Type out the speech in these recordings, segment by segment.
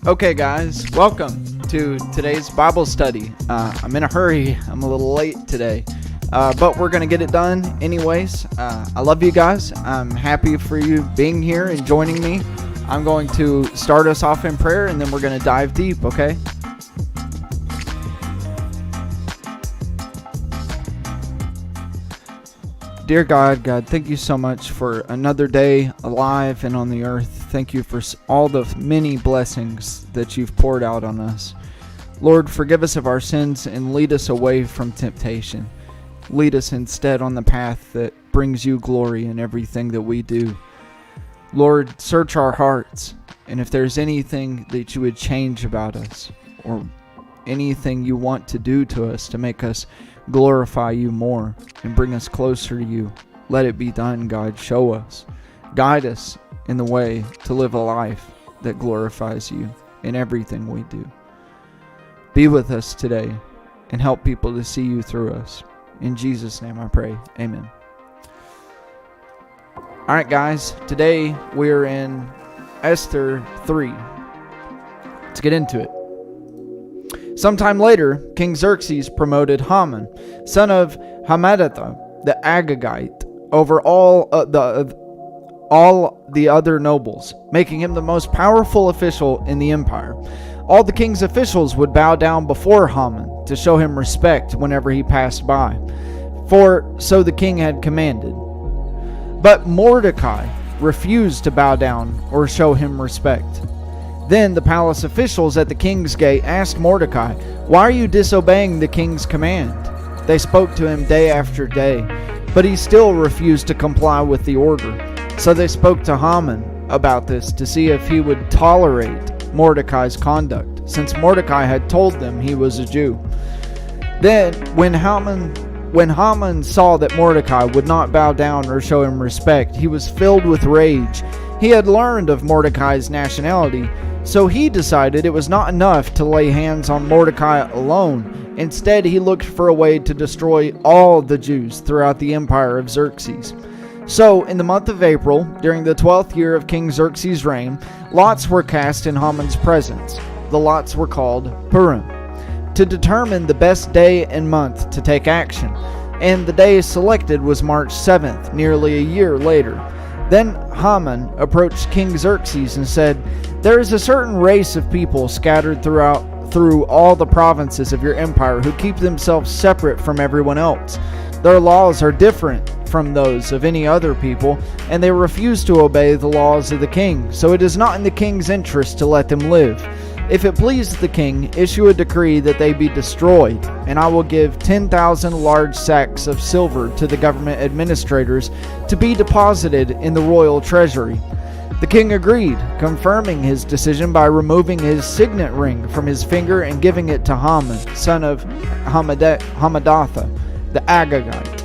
Okay, guys, welcome to today's Bible study. I'm in a hurry. I'm a little late today, but we're going to get it done anyways. I love you guys. I'm happy for you being here and joining me. I'm going to start us off in prayer, and then we're going to dive deep, okay? Dear God, thank you so much for another day alive and on the earth. Thank you for all the many blessings that you've poured out on us. Lord, forgive us of our sins and lead us away from temptation. Lead us instead on the path that brings you glory in everything that we do. Lord, search our hearts, and if there's anything that you would change about us, or anything you want to do to us to make us glorify you more and bring us closer to you, let it be done, God. Show us. Guide us in the way to live a life that glorifies you in everything we do. Be with us today and help people to see you through us. In Jesus' name I pray. Amen. Alright guys, today we're in Esther 3. Let's get into it. Sometime later, King Xerxes promoted Haman, son of Hammedatha, the Agagite, over all the other nobles, making him the most powerful official in the empire. All the king's officials would bow down before Haman to show him respect whenever he passed by, for so the king had commanded. But Mordecai refused to bow down or show him respect. Then the palace officials at the king's gate asked Mordecai, "Why are you disobeying the king's command?" They spoke to him day after day, but he still refused to comply with the order. So they spoke to Haman about this to see if he would tolerate Mordecai's conduct, since Mordecai had told them he was a Jew. Then, when Haman saw that Mordecai would not bow down or show him respect, he was filled with rage. He had learned of Mordecai's nationality, so he decided it was not enough to lay hands on Mordecai alone. Instead, he looked for a way to destroy all the Jews throughout the empire of Xerxes. So, in the month of April, during the 12th year of King Xerxes' reign, lots were cast in Haman's presence. The lots were called Purim, to determine the best day and month to take action. And the day selected was March 7th, nearly a year later. Then Haman approached King Xerxes and said, "There is a certain race of people scattered through all the provinces of your empire who keep themselves separate from everyone else. Their laws are different from those of any other people, and they refuse to obey the laws of the king, so it is not in the king's interest to let them live. If it please the king, issue a decree that they be destroyed, and I will give 10,000 large sacks of silver to the government administrators to be deposited in the royal treasury." The king agreed, confirming his decision by removing his signet ring from his finger and giving it to Haman, son of Hammedatha, the Agagite,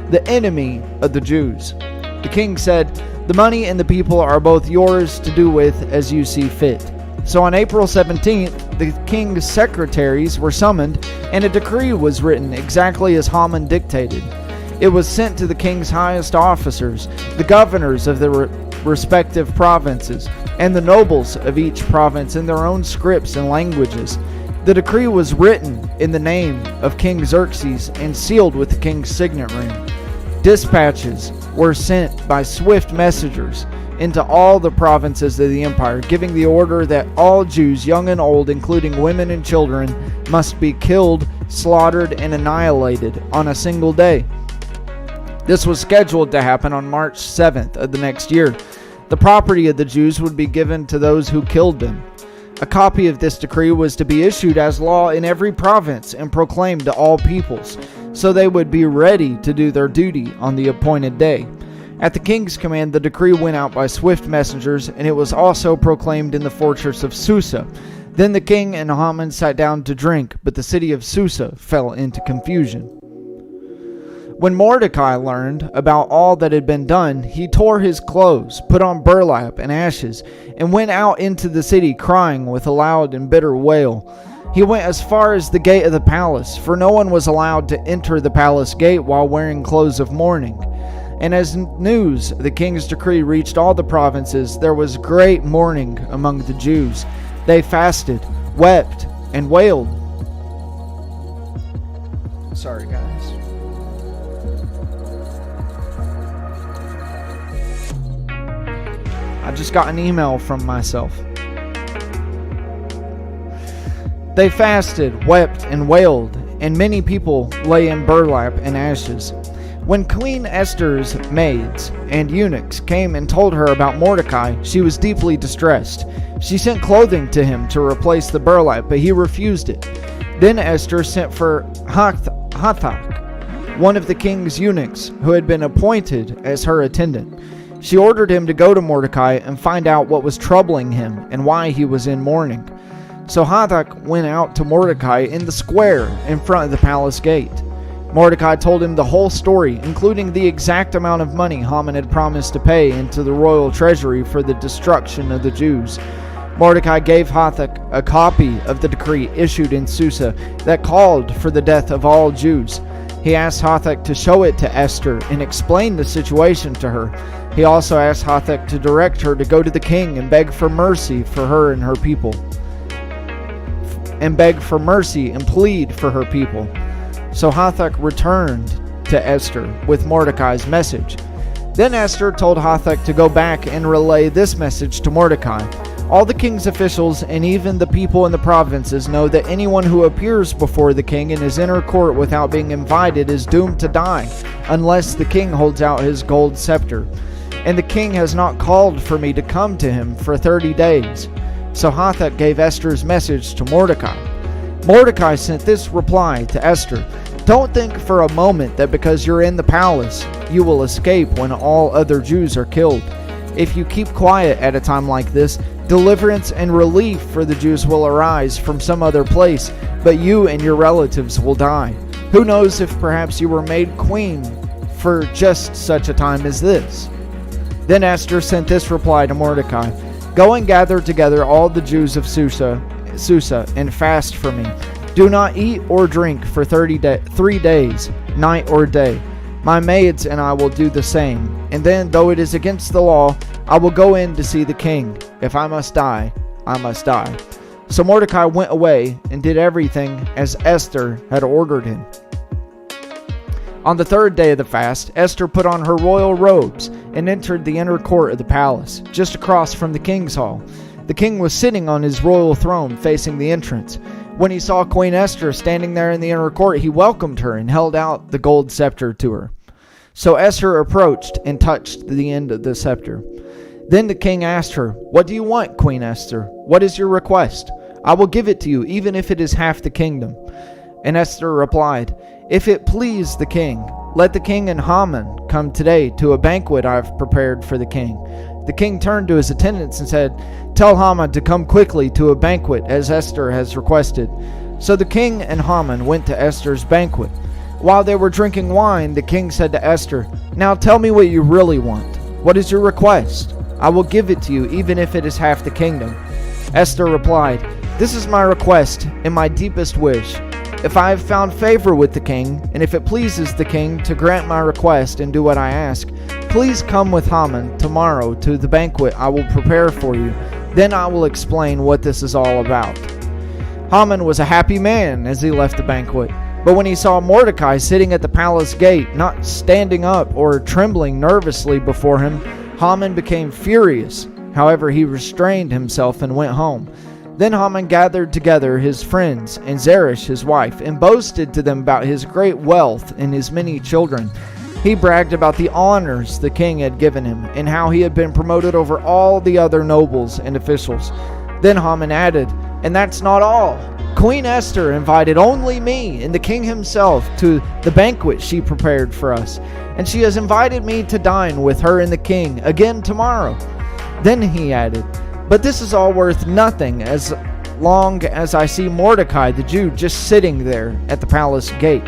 the enemy of the Jews. The king said, "The money and the people are both yours to do with as you see fit." So on April 17th, the king's secretaries were summoned, and a decree was written exactly as Haman dictated. It was sent to the king's highest officers, the governors of the respective provinces, and the nobles of each province in their own scripts and languages. The decree was written in the name of King Xerxes and sealed with the king's signet ring. Dispatches were sent by swift messengers into all the provinces of the empire, giving the order that all Jews, young and old, including women and children, must be killed, slaughtered, and annihilated on a single day. This was scheduled to happen on March 7th of the next year. The property of the Jews would be given to those who killed them. A copy of this decree was to be issued as law in every province and proclaimed to all peoples, so they would be ready to do their duty on the appointed day. At the king's command, the decree went out by swift messengers, and it was also proclaimed in the fortress of Susa. Then the king and Haman sat down to drink, but the city of Susa fell into confusion. When Mordecai learned about all that had been done, he tore his clothes, put on burlap and ashes, and went out into the city crying with a loud and bitter wail. He went as far as the gate of the palace, for no one was allowed to enter the palace gate while wearing clothes of mourning. And as news of the king's decree reached all the provinces, there was great mourning among the Jews. They fasted, wept, and wailed. Sorry, guys. I just got an email from myself. They fasted, wept, and wailed, and many people lay in burlap and ashes. When Queen Esther's maids and eunuchs came and told her about Mordecai, she was deeply distressed. She sent clothing to him to replace the burlap, but he refused it. Then Esther sent for Hathach, one of the king's eunuchs, who had been appointed as her attendant. She ordered him to go to Mordecai and find out what was troubling him and why he was in mourning. So Hathach went out to Mordecai in the square in front of the palace gate. Mordecai told him the whole story, including the exact amount of money Haman had promised to pay into the royal treasury for the destruction of the Jews. Mordecai gave Hathach a copy of the decree issued in Susa that called for the death of all Jews. He asked Hathach to show it to Esther and explain the situation to her. He also asked Hathach to direct her to go to the king and beg for mercy for her and her people. And beg for mercy and plead for her people. So Hathach returned to Esther with Mordecai's message. Then Esther told Hathach to go back and relay this message to Mordecai. All the king's officials and even the people in the provinces know that anyone who appears before the king in his inner court without being invited is doomed to die, unless the king holds out his gold scepter. And the king has not called for me to come to him for 30 days. So Hathach gave Esther's message to Mordecai. Mordecai sent this reply to Esther: "Don't think for a moment that because you're in the palace, you will escape when all other Jews are killed. If you keep quiet at a time like this, deliverance and relief for the Jews will arise from some other place, but you and your relatives will die. Who knows if perhaps you were made queen for just such a time as this?" Then Esther sent this reply to Mordecai: "Go and gather together all the Jews of Susa and fast for me. Do not eat or drink for 3 days, night or day. My maids and I will do the same. And then, though it is against the law, I will go in to see the king. If I must die, I must die." So Mordecai went away and did everything as Esther had ordered him. On the 3rd day of the fast, Esther put on her royal robes and entered the inner court of the palace, just across from the king's hall. The king was sitting on his royal throne facing the entrance. When he saw Queen Esther standing there in the inner court, he welcomed her and held out the gold scepter to her. So Esther approached and touched the end of the scepter. Then the king asked her, "What do you want, Queen Esther? What is your request? I will give it to you, even if it is half the kingdom." And Esther replied, "If it please the king, let the king and Haman come today to a banquet I have prepared for the king." The king turned to his attendants and said, "Tell Haman to come quickly to a banquet as Esther has requested." So the king and Haman went to Esther's banquet. While they were drinking wine, the king said to Esther, "Now tell me what you really want. What is your request? I will give it to you, even if it is half the kingdom." Esther replied, "This is my request and my deepest wish. If I have found favor with the king, and if it pleases the king to grant my request and do what I ask, please come with Haman tomorrow to the banquet I will prepare for you. Then I will explain what this is all about." Haman was a happy man as he left the banquet. But when he saw Mordecai sitting at the palace gate, not standing up or trembling nervously before him, Haman became furious. However, he restrained himself and went home. Then Haman gathered together his friends and Zeresh his wife, and boasted to them about his great wealth and his many children. He bragged about the honors the king had given him, and how he had been promoted over all the other nobles and officials. Then Haman added, "And that's not all. Queen Esther invited only me and the king himself to the banquet she prepared for us, and she has invited me to dine with her and the king again tomorrow." Then he added, "But this is all worth nothing as long as I see Mordecai the Jew just sitting there at the palace gate."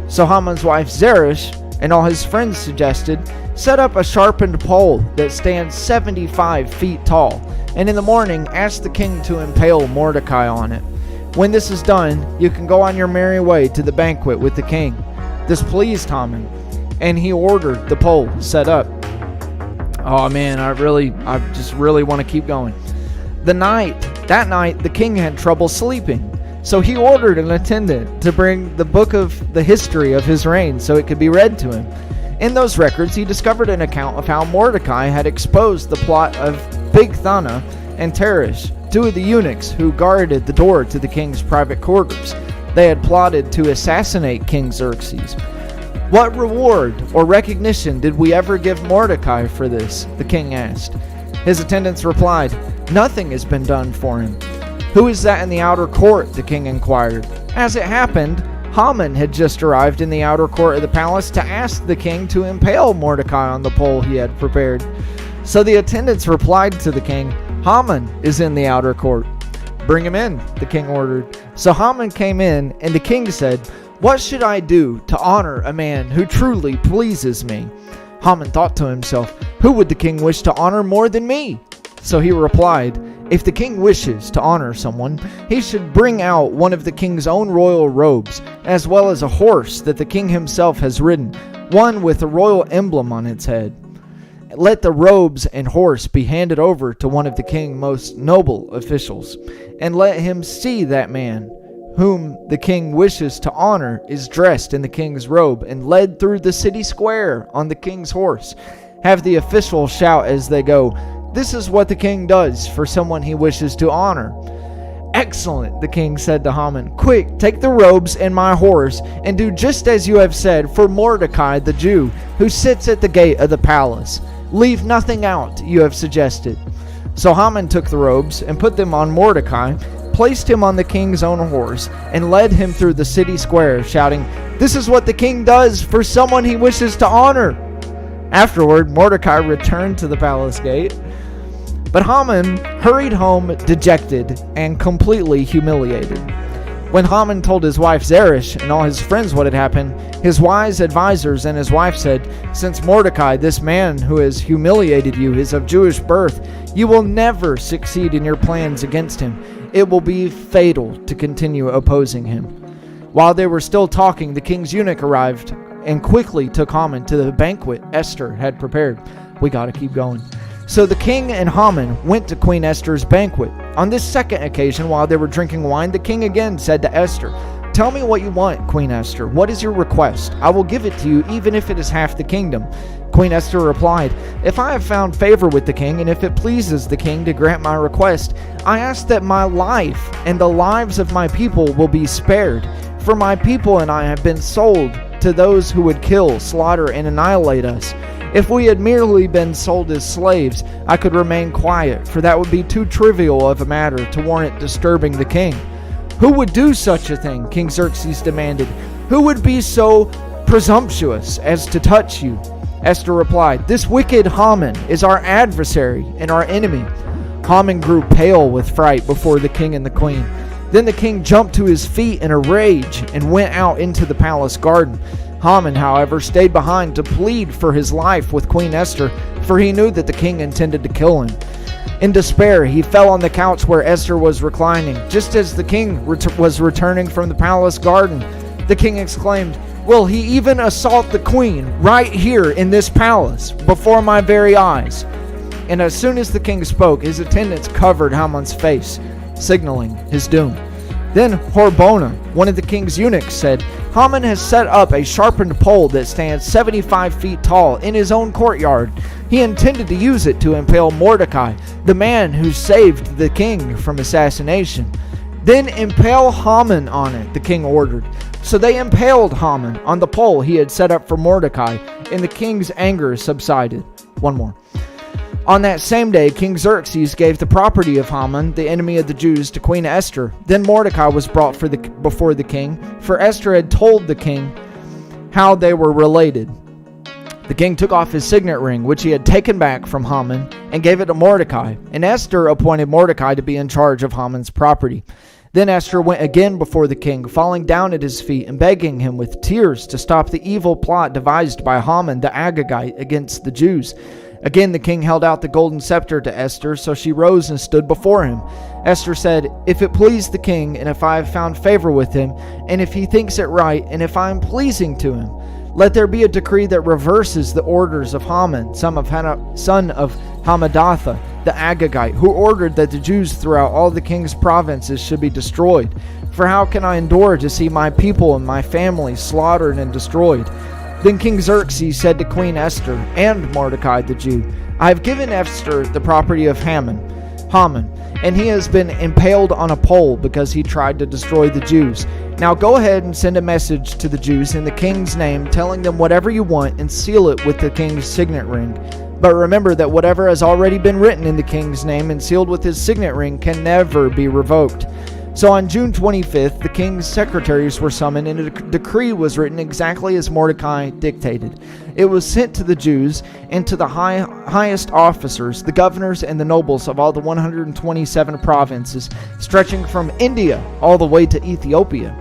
So Haman's wife Zeresh and all his friends suggested, "Set up a sharpened pole that stands 75 feet tall, and in the morning ask the king to impale Mordecai on it. When this is done, you can go on your merry way to the banquet with the king." This pleased Haman, and he ordered the pole set up. Oh man, I just really want to keep going. The night That night the king had trouble sleeping, so he ordered an attendant to bring the book of the history of his reign so it could be read to him. In those records he discovered an account of how Mordecai had exposed the plot of Bigthana and Teresh, two of the eunuchs who guarded the door to the king's private quarters. They had plotted to assassinate King Xerxes. "What reward or recognition did we ever give Mordecai for this?" the king asked. His attendants replied, "Nothing has been done for him." "Who is that in the outer court?" the king inquired. As it happened, Haman had just arrived in the outer court of the palace to ask the king to impale Mordecai on the pole he had prepared. So the attendants replied to the king, "Haman is in the outer court." "Bring him in," the king ordered. So Haman came in, and the king said, "What should I do to honor a man who truly pleases me?" Haman thought to himself, "Who would the king wish to honor more than me?" So he replied, "If the king wishes to honor someone, he should bring out one of the king's own royal robes, as well as a horse that the king himself has ridden, one with a royal emblem on its head. Let the robes and horse be handed over to one of the king's most noble officials, and let him see that man whom the king wishes to honor is dressed in the king's robe and led through the city square on the king's horse. Have the officials shout as they go, 'This is what the king does for someone he wishes to honor.'" "Excellent," the king said to Haman. "Quick, take the robes and my horse, and do just as you have said for Mordecai the Jew, who sits at the gate of the palace. Leave nothing out you have suggested." So Haman took the robes and put them on Mordecai, placed him on the king's own horse, and led him through the city square, shouting, "This is what the king does for someone he wishes to honor." Afterward, Mordecai returned to the palace gate, but Haman hurried home dejected and completely humiliated. When Haman told his wife Zeresh and all his friends what had happened, his wise advisors and his wife said, "Since Mordecai, this man who has humiliated you, is of Jewish birth, you will never succeed in your plans against him. It will be fatal to continue opposing him." While they were still talking, the king's eunuch arrived and quickly took Haman to the banquet Esther had prepared. We gotta keep going. So the king and Haman went to Queen Esther's banquet. On this second occasion, while they were drinking wine, the king again said to Esther, "Tell me what you want, Queen Esther. What is your request? I will give it to you, even if it is half the kingdom." Queen Esther replied, "If I have found favor with the king, and if it pleases the king to grant my request, I ask that my life and the lives of my people will be spared. For my people and I have been sold to those who would kill, slaughter, and annihilate us. If we had merely been sold as slaves, I could remain quiet, for that would be too trivial of a matter to warrant disturbing the king." "Who would do such a thing?" King Xerxes demanded. "Who would be so presumptuous as to touch you?" Esther replied, "This wicked Haman is our adversary and our enemy." Haman grew pale with fright before the king and the queen. Then the king jumped to his feet in a rage and went out into the palace garden. Haman, however, stayed behind to plead for his life with Queen Esther, for he knew that the king intended to kill him. In despair, he fell on the couch where Esther was reclining. Just as the king was returning from the palace garden, the king exclaimed, "Will he even assault the queen right here in this palace, before my very eyes?" And as soon as the king spoke, his attendants covered Haman's face, signaling his doom. Then Harbona, one of the king's eunuchs, said, "Haman has set up a sharpened pole that stands 75 feet tall in his own courtyard. He intended to use it to impale Mordecai, the man who saved the king from assassination." "Then impale Haman on it," the king ordered. So they impaled Haman on the pole he had set up for Mordecai, and the king's anger subsided. One more. On that same day, King Xerxes gave the property of Haman, the enemy of the Jews, to Queen Esther. Then Mordecai was brought before the king, for Esther had told the king how they were related. The king took off his signet ring, which he had taken back from Haman, and gave it to Mordecai. And Esther appointed Mordecai to be in charge of Haman's property. Then Esther went again before the king, falling down at his feet and begging him with tears to stop the evil plot devised by Haman the Agagite against the Jews. Again the king held out the golden scepter to Esther, so she rose and stood before him. Esther said, "If it please the king, and if I have found favor with him, and if he thinks it right, and if I am pleasing to him, Let there be a decree that reverses the orders of Haman, son of Hammedatha, the Agagite, who ordered that the Jews throughout all the king's provinces should be destroyed. For how can I endure to see my people and my family slaughtered and destroyed?" Then King Xerxes said to Queen Esther and Mordecai the Jew, "I have given Esther the property of Haman, and he has been impaled on a pole because he tried to destroy the Jews. Now go ahead and send a message to the Jews in the king's name, telling them whatever you want and seal it with the king's signet ring. But remember that whatever has already been written in the king's name and sealed with his signet ring can never be revoked." So on June 25th, the king's secretaries were summoned, and a decree was written exactly as Mordecai dictated. It was sent to the Jews and to the highest officers, the governors and the nobles of all the 127 provinces, stretching from India all the way to Ethiopia.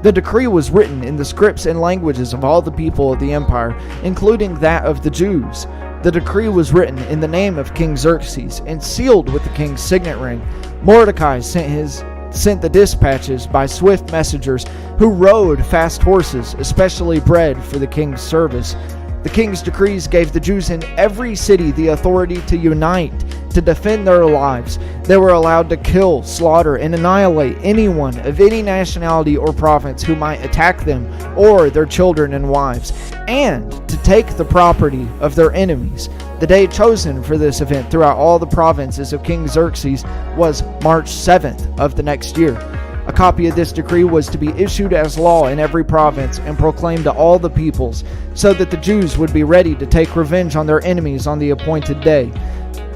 The decree was written in the scripts and languages of all the people of the empire, including that of the Jews. The decree was written in the name of King Xerxes and sealed with the king's signet ring. Mordecai sent the dispatches by swift messengers who rode fast horses, especially bred for the king's service. The king's decrees gave the Jews in every city the authority to unite, to defend their lives. They were allowed to kill, slaughter, and annihilate anyone of any nationality or province who might attack them or their children and wives, and to take the property of their enemies. The day chosen for this event throughout all the provinces of King Xerxes was March 7th of the next year. A copy of this decree was to be issued as law in every province and proclaimed to all the peoples, so that the Jews would be ready to take revenge on their enemies on the appointed day.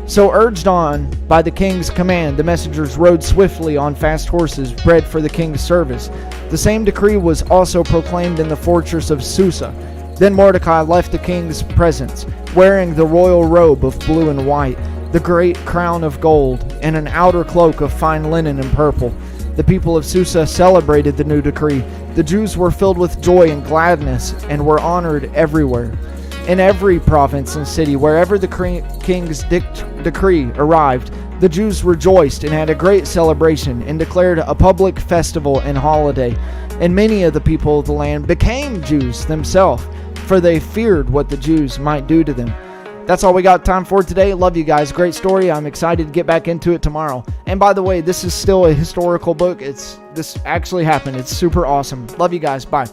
So urged on by the king's command, the messengers rode swiftly on fast horses bred for the king's service. The same decree was also proclaimed in the fortress of Susa. Then Mordecai left the king's presence, wearing the royal robe of blue and white, the great crown of gold, and an outer cloak of fine linen and purple. The people of Susa celebrated the new decree. The Jews were filled with joy and gladness and were honored everywhere. In every province and city, wherever the king's decree arrived, the Jews rejoiced and had a great celebration and declared a public festival and holiday. And many of the people of the land became Jews themselves, for they feared what the Jews might do to them. That's all we got time for today. Love you guys. Great story. I'm excited to get back into it tomorrow. And by the way, this is still a historical book. This actually happened. It's super awesome. Love you guys. Bye.